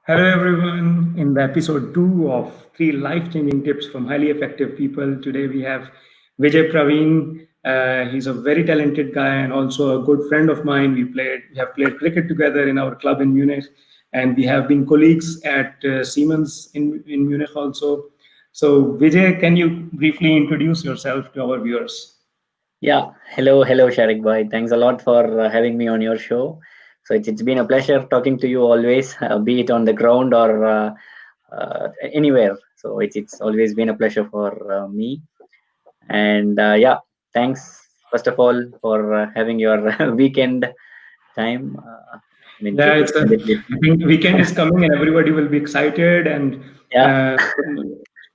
Hello, everyone. In the episode two of three life-changing tips from highly effective people, today we have Vijay Pravin. He's a very talented guy and also a good friend of mine. We have played cricket together in our club in Munich, and we have been colleagues at Siemens in Munich also. So, Vijay, can you briefly introduce yourself to our viewers? Yeah, hello, Sharik Bhai. Thanks a lot for having me on your show. So it's been a pleasure talking to you always, be it on the ground or anywhere. So it's always been a pleasure for me. And yeah, thanks first of all for having your weekend time. Yeah, To spend it with. I think weekend is coming and everybody will be excited. And Yeah, uh,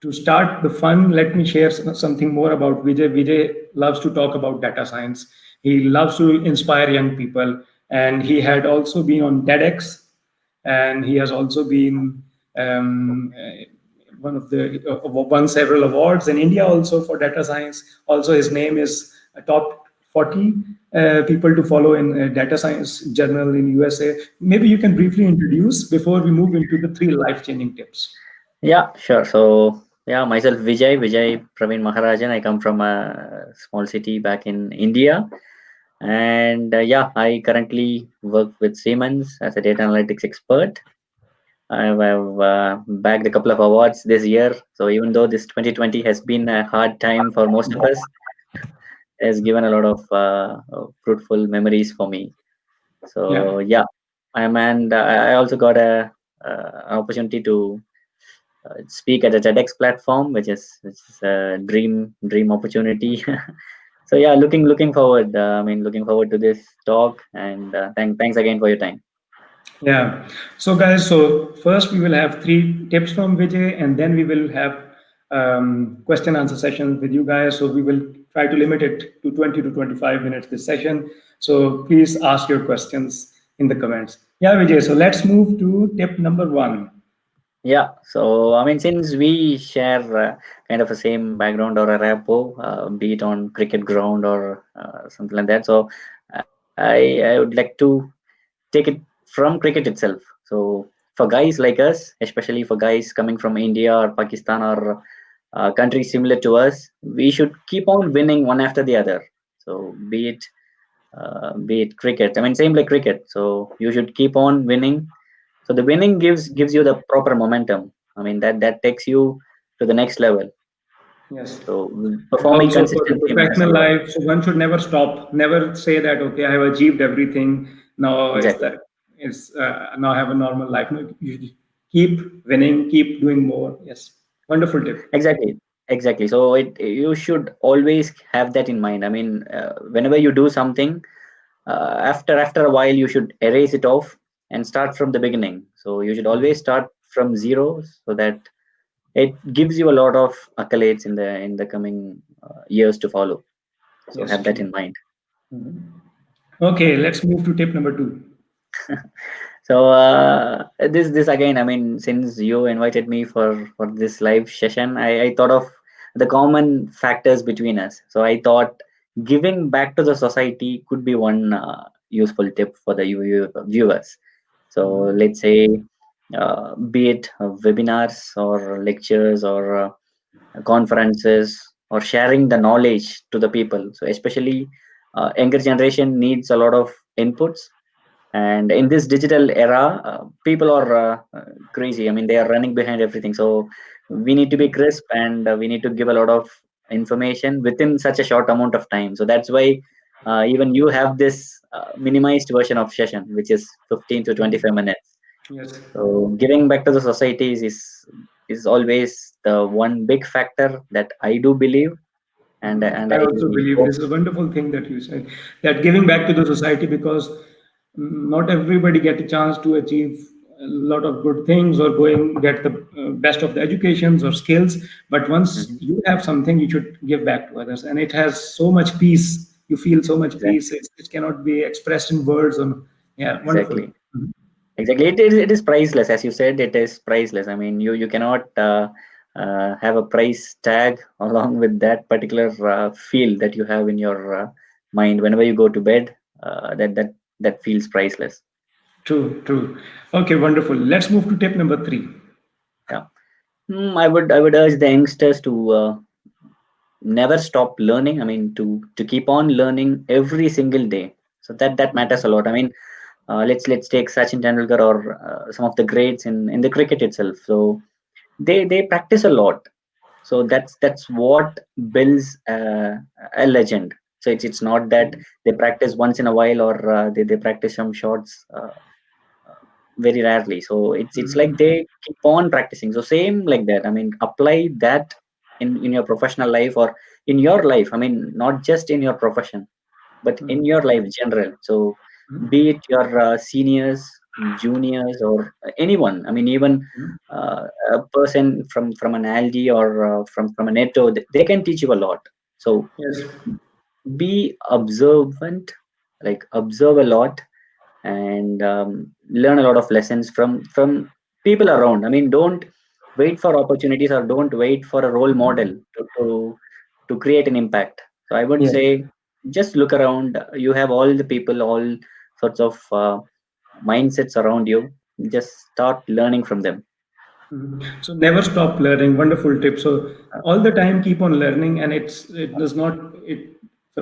to start the fun, let me share something more about Vijay. Vijay loves to talk about data science. He loves to inspire young people, and he had also been on TEDx, and he has also been one of the won several awards in India also for data science. Also, his name is a top 40 people to follow in data science journal in USA. Maybe you can briefly introduce before we move into the three life-changing tips. yeah, sure. So yeah, myself Vijay Pravin Maharajan. I come from a small city back in India. And yeah, I currently work with Siemens as a data analytics expert. I've bagged a couple of awards this year. So even though this 2020 has been a hard time for most of us, it has given a lot of fruitful memories for me. Yeah. So yeah, and I also got an opportunity to speak at a TEDx platform, which is a dream opportunity. So yeah, looking forward. Looking forward to this talk, and thanks again for your time. Yeah. So, guys, so first we will have three tips from Vijay, and then we will have question answer session with you guys. So, we will try to limit it to 20 to 25 minutes this session. So, please ask your questions in the comments. Yeah, Vijay. So, let's move to tip number one. Yeah, so since we share kind of a same background or a rapport, be it on cricket ground or something like that, so I would like to take it from cricket itself. So for guys like us, especially for guys coming from India or Pakistan or countries similar to us, we should keep on winning one after the other. So be it cricket. Same like cricket. So you should keep on winning. So the winning gives you the proper momentum. That takes you to the next level. Yes. So And performing also for the consistently matters a professional lot. life, so one should never stop, never say that, okay, I have achieved everything. Now it's Exactly. that it's now I have a normal life. No, you keep winning, keep doing more. Yes. Wonderful tip. Exactly. Exactly. So you should always have that in mind. Whenever you do something, after a while, you should erase it off and start from the beginning. So you should always start from zero, so that it gives you a lot of accolades in the coming years to follow. So Yes, have that true. in mind. Mhm. Okay, let's move to tip number two. So this again, since you invited me for this live session, I thought of the common factors between us. So I thought giving back to the society could be one useful tip for the viewers. So Mhm. let's say, be it webinars or lectures or conferences or sharing the knowledge to the people. So especially younger generation needs a lot of inputs, and in this digital era, people are crazy. They are running behind everything. So we need to be crisp, and we need to give a lot of information within such a short amount of time. So that's why even you have this minimized version of session, which is 15 to 25 minutes. Yes. So giving back to the societies is always the one big factor that I do believe, and I I also believe hope. this is a wonderful thing that you said, that giving back to the society, because not everybody get a chance to achieve a lot of good things or going get the best of the educations or skills. But once Mhm. you have something, you should give back to others, and it has so much peace. You feel so much peace. Exactly. It cannot be expressed in words. On yeah, wonderful. Exactly. Exactly. It is priceless. As you said, it is priceless. You cannot have a price tag along with that particular feel that you have in your mind whenever you go to bed. That feels priceless. True, true. Okay, wonderful. Let's move to tip number three. Yeah. I would urge the youngsters to never stop learning. I mean, to keep on learning every single day. So that matters a lot. I mean, let's take Sachin Tendulkar or some of the greats in the cricket itself. So they practice a lot. So that's what builds a legend. So it's not that they practice once in a while, or they practice some shots very rarely. So it's like Mhm. they keep on practicing. So same like that. I mean, apply that in your professional life or in your life. I mean, not just in your profession, but in your life general. So be it your seniors, juniors, or anyone. I mean, even a person from an Aldi or from a Netto, they can teach you a lot. So Yes. be observant, like observe a lot, and learn a lot of lessons from people around. I mean, don't wait for opportunities, or don't wait for a role model to create an impact. So I would Yes. say just look around. You have all the people, all sorts of mindsets around you. Just start learning from them. Mhm. So never stop learning. Wonderful tip. So Uh, all the time keep on learning, and it does not it.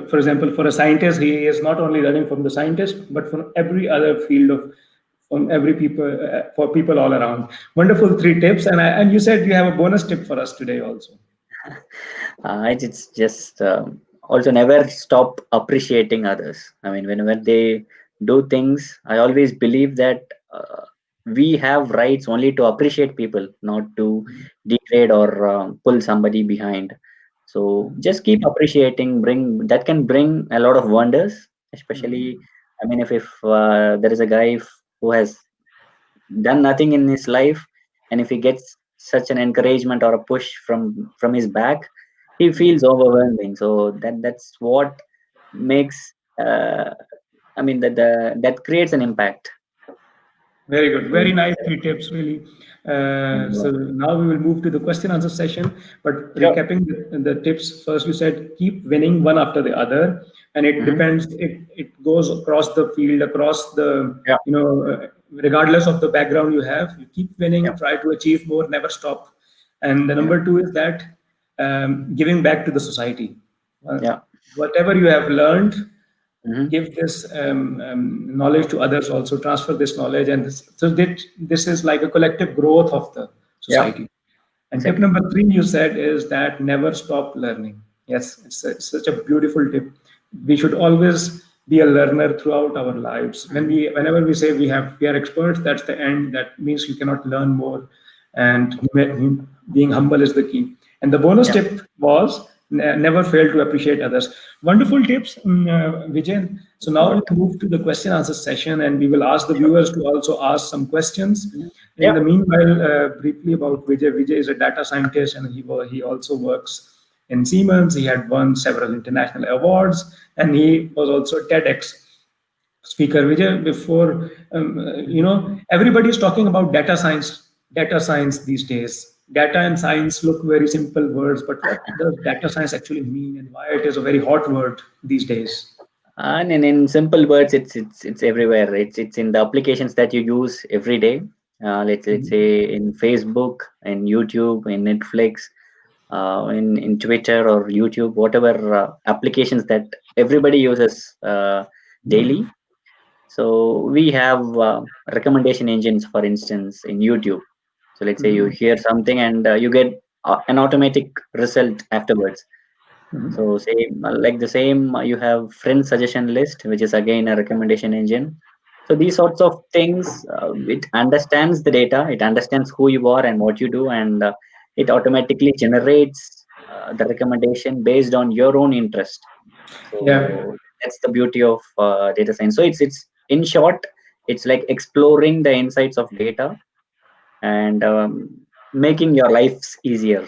For example, for a scientist, he is not only learning from the scientist, but from every other field of from every people for people all around. Wonderful three tips, and you said you have a bonus tip for us today also. it's just also never stop appreciating others. I mean, whenever they do things, I always believe that we have rights only to appreciate people, not to degrade or pull somebody behind. So just keep appreciating. Bring that can bring a lot of wonders, especially. I mean, if there is a guy who has done nothing in his life, and if he gets such an encouragement or a push from his back, he feels overwhelming. So that's what makes I mean that creates an impact. Very good. So Very nice three tips, really. So now we will move to the question answer session. But sure. recapping the tips, first you said keep winning one after the other, and it Hmm. depends. It goes across the field, across the Yeah. regardless of the background you have. You keep Yeah. winning, try to achieve more, never stop. And the Yeah. number two is that giving back to the society. Yeah. Whatever you have learned, Hmm. give this knowledge to others, also transfer this knowledge, and so this is like a collective growth of the Yeah. society. And tip Exactly. number three you said is that never stop learning. Yes, it's such a beautiful tip. We should always be a learner throughout our lives. Whenever we say we are experts, that's the end. That means you cannot learn more, and being humble is the key. And the bonus Yeah. tip was never fail to appreciate others. Wonderful tips, Vijay. So Thanks a now we lot. move to the question answer session, and we will ask the Sure. viewers to also ask some questions. Mhm. In Yeah. the meanwhile, briefly about Vijay. Vijay is a data scientist, and he also works in Siemens. He had won several international awards, and he was also a TEDx speaker. Vijay, before Mhm. everybody is talking about data science these days. Data and science look very simple words, but what does data science actually mean, and why it is a very hot word these days? And in simple words, it's everywhere. It's in the applications that you use every day. Let's say in Facebook, in YouTube, in Netflix, in Twitter or YouTube, whatever applications that everybody uses daily. So we have recommendation engines, for instance, in YouTube. So let's say you hear something, and you get an automatic result afterwards. So same like the same, you have friend suggestion list, which is again a recommendation engine. So these sorts of things, it understands the data, it understands who you are and what you do, and it automatically generates the recommendation based on your own interest. Yeah. So that's the beauty of data science. So it's in short, it's like exploring the insights of data, and making your lives easier.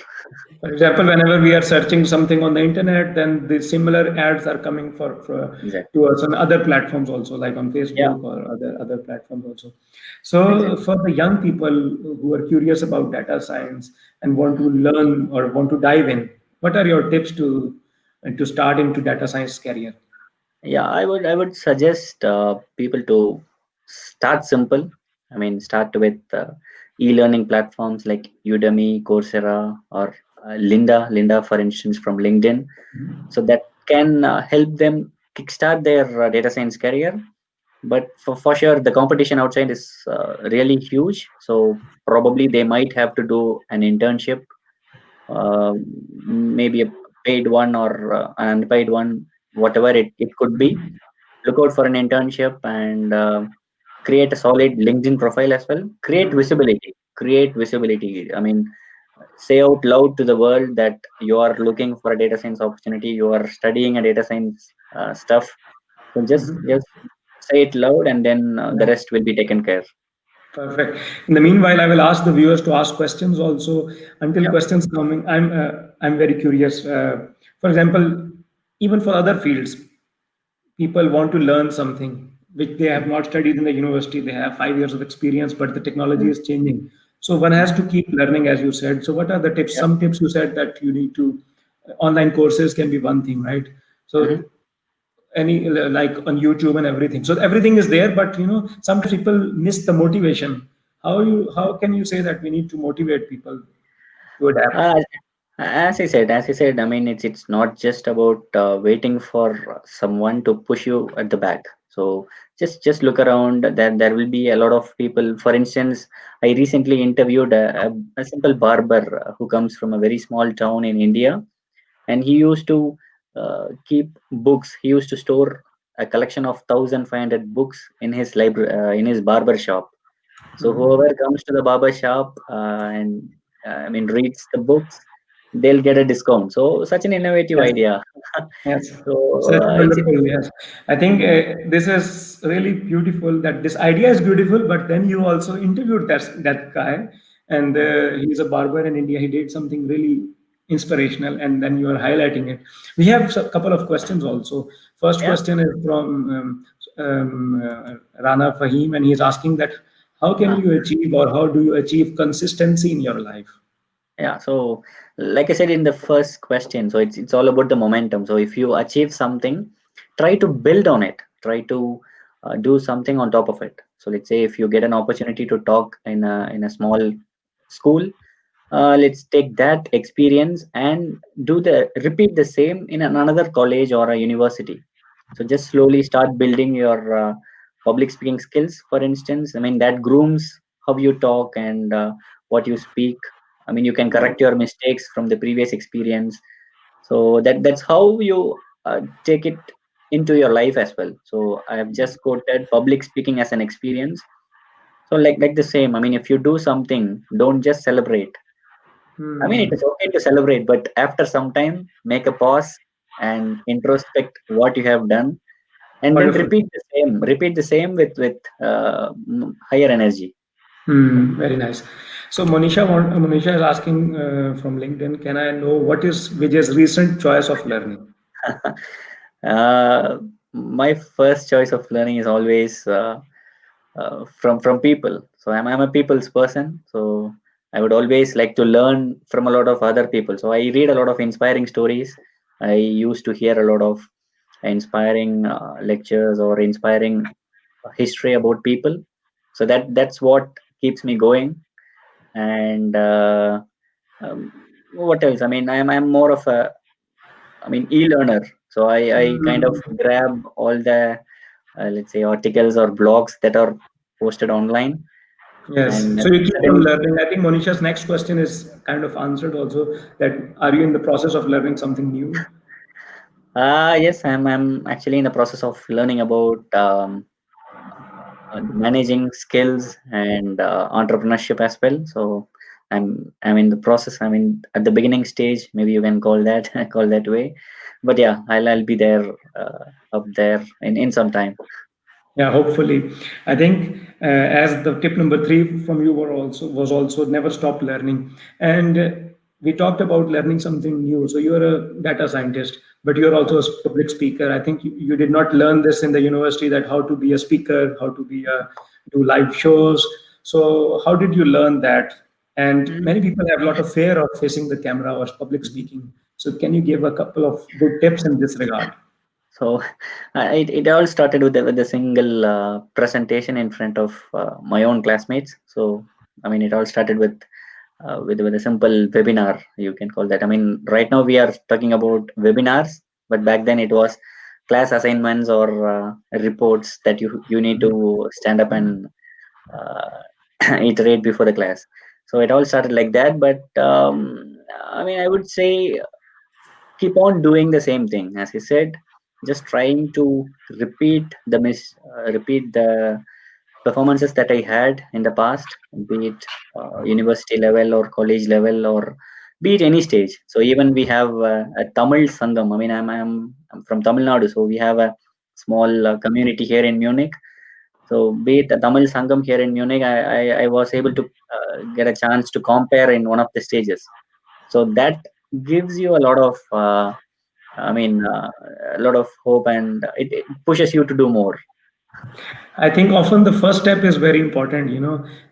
For example, whenever we are searching something on the internet, then the similar ads are coming Exactly. to us on other platforms also, like on Yeah. Facebook or other platforms also. So, Exactly. for the young people who are curious about data science and want to learn or want to dive in, what are your tips to start into data science career? Yeah, I would suggest people to start simple. I mean, start with e-learning platforms like Udemy, Coursera, or Linda, for instance, from LinkedIn. So that can help them kickstart their data science career. But for sure, the competition outside is really huge. So probably they might have to do an internship, uh, maybe a paid one or an unpaid one, whatever it could be. Look out for an internship and create a solid LinkedIn profile as well. Create visibility. Create visibility. I mean, say out loud to the world that you are looking for a data science opportunity. You are studying a data science stuff. So just say it loud, and then the Yeah. rest will be taken care. Perfect. In the meanwhile, I will ask the viewers to ask questions also. Until Yeah. questions coming, I'm very curious. For example, even for other fields, people want to learn something which they have not studied in the university. They have 5 years of experience, but the technology is changing. So one has to keep learning, as you said. So what are the tips? Yeah. Some tips you said that you need to. Online courses can be one thing, right? So Mhm. any like on YouTube and everything. So everything is there, but sometimes people miss the motivation. How can you say that we need to motivate people to adapt? Uh, as I said, I mean, it's not just about waiting for someone to push you at the back. So just look around. There will be a lot of people. For instance, I recently interviewed a simple barber who comes from a very small town in India, and he used to keep books. He used to store a collection of 1,500 books in his library, in his barber shop. So whoever comes to the barber shop and I mean reads the books, they'll get a discount. So such an innovative Yes. idea. Yes, So such it's wonderful. Yes, I think this is really beautiful. That this idea is beautiful, but then you also interviewed that guy, and he's a barber in India. He did something really inspirational, and then you are highlighting it. We have a couple of questions also. First yeah. question is from Rana Fahim, and he's asking that how can uh, you achieve or how do you achieve consistency in your life? Yeah, so like I said in the first question, so it's all about the momentum. So if you achieve something, try to build on it. Try to do something on top of it. So let's say if you get an opportunity to talk in a small school, let's take that experience and do the repeat the same in another college or a university. So just slowly start building your public speaking skills. For instance, I mean that grooms how you talk and what you speak. I mean, you can correct your mistakes from the previous experience. So that's how you take it into your life as well. So I have just quoted public speaking as an experience. So like the same. I mean, if you do something, don't just celebrate. I mean, it Hmm. is okay to celebrate, but after some time, make a pause and introspect what you have done, and then Wonderful. repeat the same with higher energy. Very nice. So Monisha is asking from LinkedIn, can I know what is Vijay's recent choice of learning? uh, my first choice of learning is always from people. So I'm a people's person. So I would always like to learn from a lot of other people. So I read a lot of inspiring stories. I used to hear a lot of inspiring lectures or inspiring history about people. So that's what keeps me going. And um, what else? I mean, I'm more of a e-learner. So I kind of Hmm. grab all the let's say articles or blogs that are posted online, Yes. and So you keep on suddenly learning. I think Monisha's next question is kind of answered also that are you in the process of learning something new? yes, I'm actually in the process of learning about managing skills and entrepreneurship as well. So I'm in the process. I mean, at the beginning stage, maybe you can call that call that way. But yeah, I'll be there up there in some time. Yeah, hopefully. I think as the tip number three from you was also never stop learning. And we talked about learning something new. So you're a data scientist, but you're also a public speaker. I think you did not learn this in the university that how to be a speaker, how to be do live shows. So how did you learn that? And many people have a lot of fear of facing the camera or public speaking. So can you give a couple of good tips in this regard? So it all started with a single presentation in front of my own classmates. So I mean, it all started with a simple webinar, you can call that. I mean, right now we are talking about webinars, but back then it was class assignments or reports that you need to stand up and uh, iterate before the class. So it all started like that. But I mean, I would say keep on doing the same thing. As he said, just trying to repeat the performances that I had in the past, be it university level or college level or be it any stage. So even we have a Tamil Sangam. I mean, I'm from Tamil Nadu, so we have a small community here in Munich. So be it the Tamil Sangam here in Munich, I was able to get a chance to compare in one of the stages. So that gives you a lot of, I mean, a lot of hope, and it pushes you to do more. I think often the first step is very important,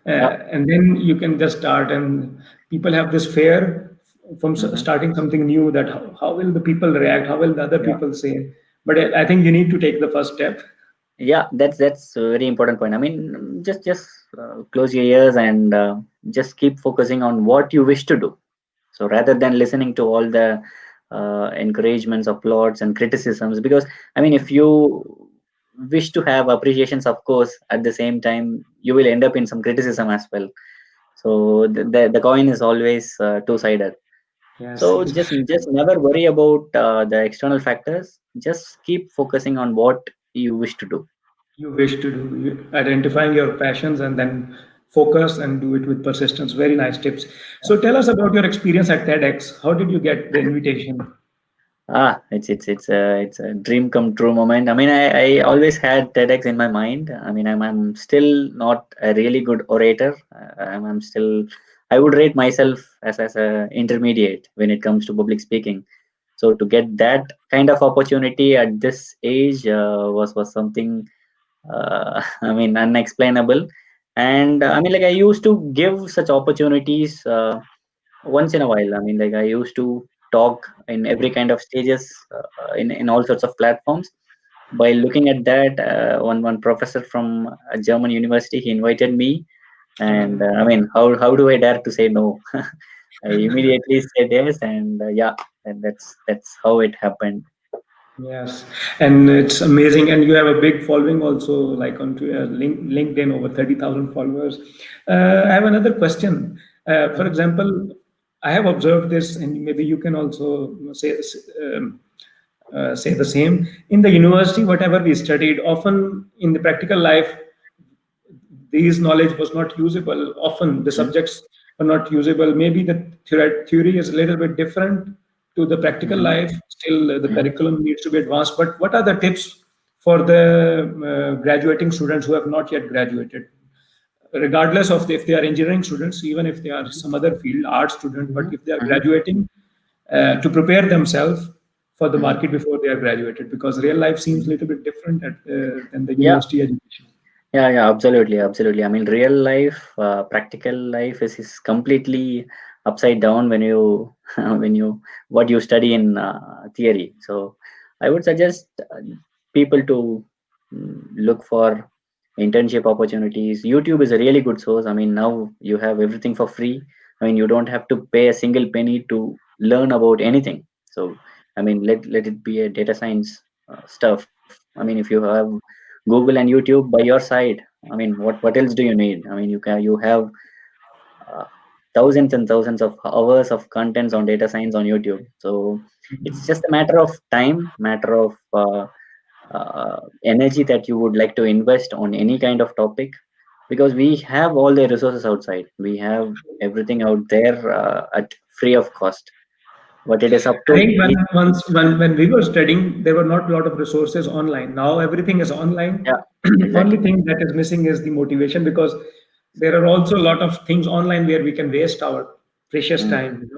Yeah. and then you can just start. And people have this fear from Hmm. starting something new, that how will the people react? How will the other Yeah. people say? But I think you need to take the first step. Yeah, that's a very important point. I mean, just close your ears and just keep focusing on what you wish to do. So rather than listening to all the encouragements, applauds, and criticisms, because I mean, if you wish to have appreciations, of course, at the same time you will end up in some criticism as well. So the coin is always two-sided. Yes, So yes. just never worry about the external factors. Just keep focusing on what you wish to do. You wish to do, identifying your passions and then focus and do it with persistence. Very nice tips. So tell us about your experience at TEDx. How did you get the invitation? It's a dream come true moment. I mean, I always had TEDx in my mind. I mean, I'm still not a really good orator. I'm still, I would rate myself as a intermediate when it comes to public speaking. So to get that kind of opportunity at this age was something I mean unexplainable. And I mean, like, I used to give such opportunities once in a while. I mean, like, I used to talk in every kind of stages, in all sorts of platforms. By looking at that, one professor from a German university, he invited me, and I mean, how do I dare to say no? I immediately said yes, and yeah, and that's how it happened. Yes, and it's amazing. And you have a big following also, like on LinkedIn, over 30,000 followers. I have another question. For Mhm. example, I have observed this, and maybe you can also um, say the same. In the university, whatever we studied, often in the practical life, these knowledge was not usable. Often the Mhm. subjects were not usable. Maybe the theory is a little bit different to the practical Mhm. life. Still, the Mhm. curriculum needs to be advanced. But what are the tips for the graduating students who have not yet graduated? Regardless of if they are engineering students, even if they are Mhm. some other field, art student, but Mhm. if they are Mhm. graduating, to prepare themselves for the Mhm. market before they are graduated, because real life seems a Mhm. little bit different than the Yeah, university education. yeah, absolutely, absolutely. I mean, real life, practical life is completely upside down when you when you what you study in theory. So I would suggest people to look for internship opportunities. YouTube is a really good source. I mean, now you have everything for free. I mean, you don't have to pay a single penny to learn about anything. So I mean, let it be a data science stuff. I mean, if you have Google and YouTube by your side, I mean, what else do you need? I mean, you have uh, thousands and thousands of hours of contents on data science on YouTube. So it's just a matter of time, matter of energy that you would like to invest on any kind of topic, because we have all the resources outside. We have everything out there at free of cost. But it is up I to think each. when we were studying, there were not a lot of resources online. Now everything is online. Yeah, Only exactly. thing that is missing is the motivation, because there are also a lot of things online where we can waste our precious Mm, time.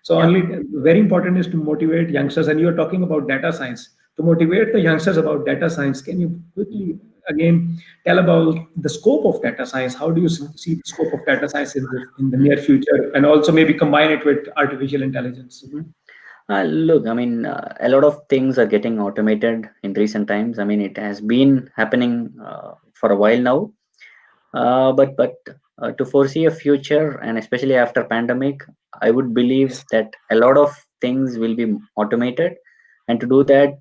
So yeah. only very important is to motivate youngsters. And you are talking about data science. To motivate the youngsters about data science, can you quickly again tell about the scope of data science? How do you see the scope of data science in the near future, and also maybe combine it with artificial intelligence? Mhm. Look, I mean, a lot of things are getting automated in recent times. I mean, it has been happening for a while now. But to foresee a future, and especially after pandemic, I would believe that a lot of things will be automated. And to do that,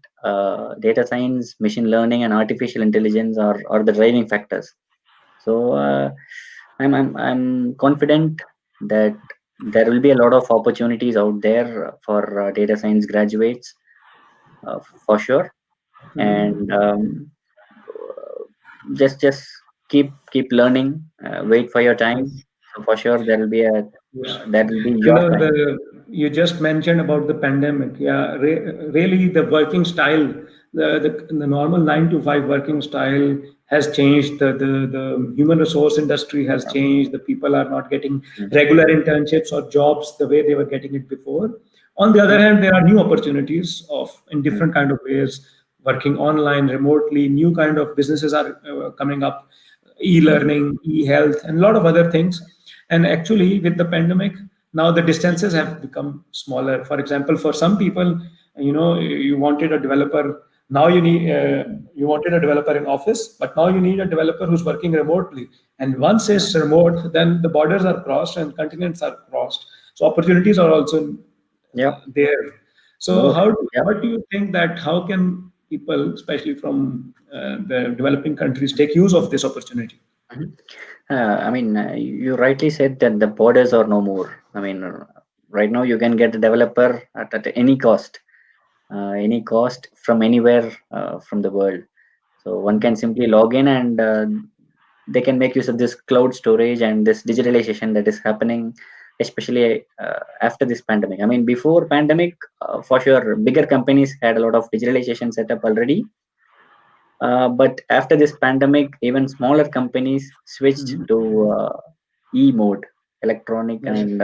data science, machine learning, and artificial intelligence are the driving factors. So I'm confident that there will be a lot of opportunities out there for data science graduates, for sure. And Mhm. just keep learning. Wait for your time. Yes. So for sure Yes. that will be You your know, time. you just mentioned about the pandemic. Yeah, really, the working style, the normal 9 to 5 working style has changed. The human resource industry has changed. The people are not getting Mm, regular internships or jobs the way they were getting it before. On the other mm, hand, there are new opportunities of in mm, different kind of ways, working online, remotely. New kind of businesses are coming up, mm, e-learning, e-health, and a lot of other things. And actually, with the pandemic, now the distances have become smaller. For example, for some people, you wanted a developer. Now you wanted a developer in office, but now you need a developer who's working remotely. And once yeah, it's remote, then the borders are crossed and continents are crossed. So opportunities are also yeah, there. So both. Yeah. what do you think that how can people, especially from the developing countries, take use of this opportunity? Mhm. I mean, you rightly said that the borders are no more. I mean, right now you can get a developer at any cost from anywhere from the world. So one can simply log in, and they can make use of this cloud storage and this digitalization that is happening, especially after this pandemic. I mean, before pandemic, for sure, bigger companies had a lot of digitalization set up already. But after this pandemic, even smaller companies switched Mhm. to e mode, electronic Yes. and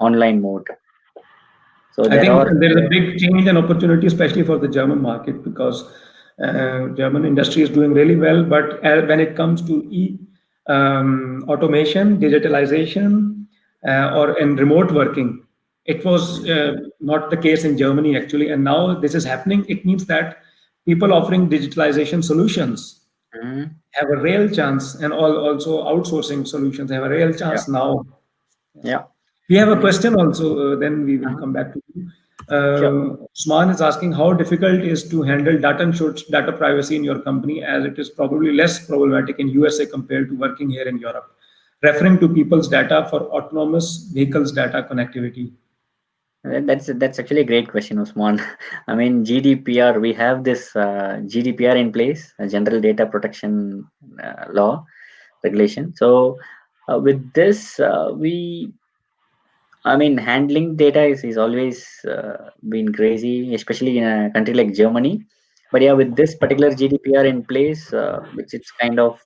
online mode. So I there think are there is a big change and opportunity, especially for the German market, because German industry is doing really well. But when it comes to automation, digitalization, or in remote working, it was not the case in Germany actually. And now this is happening. It means that people offering digitalization solutions Mhm. have a real chance, and also outsourcing solutions have a real Yeah, chance now. Yes. yeah. We have a I mean, question also, then we will uh come back to you. sure. Usman is asking how difficult is to handle data privacy in your company, as it is probably less problematic in USA compared to working here in Europe, referring to people's data for autonomous vehicles data connectivity. That's actually a great question, Usman. I mean, GDPR, we have this GDPR in place, a General Data Protection Law regulation. So with this, I mean, handling data is always been crazy, especially in a country like Germany. But yeah, with this particular GDPR in place, it's kind of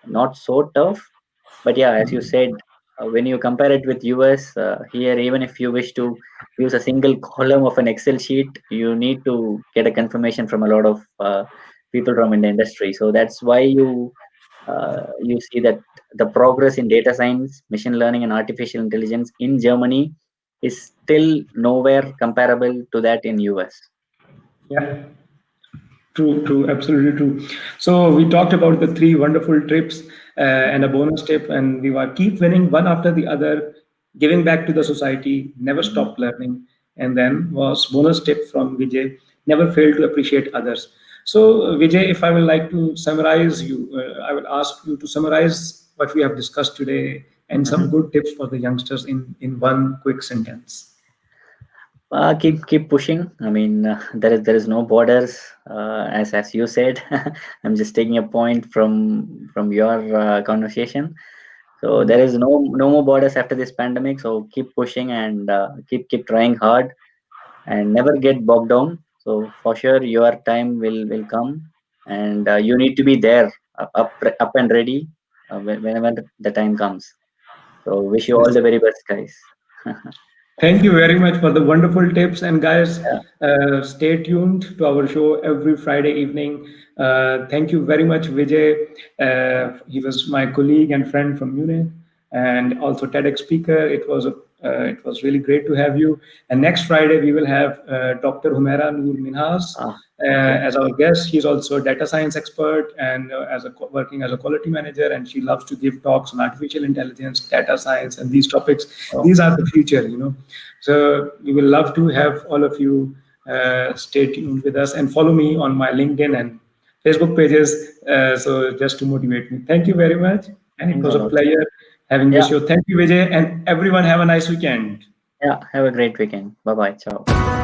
not so tough. But yeah, as you said, when you compare it with US, here, even if you wish to use a single column of an Excel sheet, you need to get a confirmation from a lot of people from in the industry. So that's why you see that the progress in data science, machine learning, and artificial intelligence in Germany is still nowhere comparable to that in US. Yeah. True, true, absolutely true. So we talked about the three wonderful trips and a bonus tip, and we were keep winning one after the other, giving back to the society, never Mhm. stop learning. And then was bonus tip from Vijay, never fail to appreciate others. So Vijay, if I would like to summarize you, I will ask you to summarize what we have discussed today and some Mhm. good tips for the youngsters in one quick sentence. Keep pushing. I mean, there is no borders, as you said. I'm just taking a point from your conversation. So there is no more borders after this pandemic. So keep pushing and keep trying hard and never get bogged down. So for sure, your time will come, and you need to be there, up and ready whenever the time comes. So wish you all Yes. the very best, guys. Thank you very much for the wonderful tips. And guys, Yeah. stay tuned to our show every Friday evening. Thank you very much, Vijay. He was my colleague and friend from Munich and also TEDx speaker. It was It was really great to have you. And next Friday, we will have Dr. Humaira Noor Minhas Okay. as our guest. He's also a data science expert and working as a quality manager. And she loves to give talks on artificial intelligence, data science, and these topics. Oh, These are the future, you know. So we will love to have all of you stay tuned with us and follow me on my LinkedIn and Facebook pages. So just to motivate me. Thank you very much. And it thanks was a a lot. pleasure having this Yeah. show. Thank you, Vijay. And everyone have a nice weekend. Yeah. Have a great weekend. Bye bye. Ciao.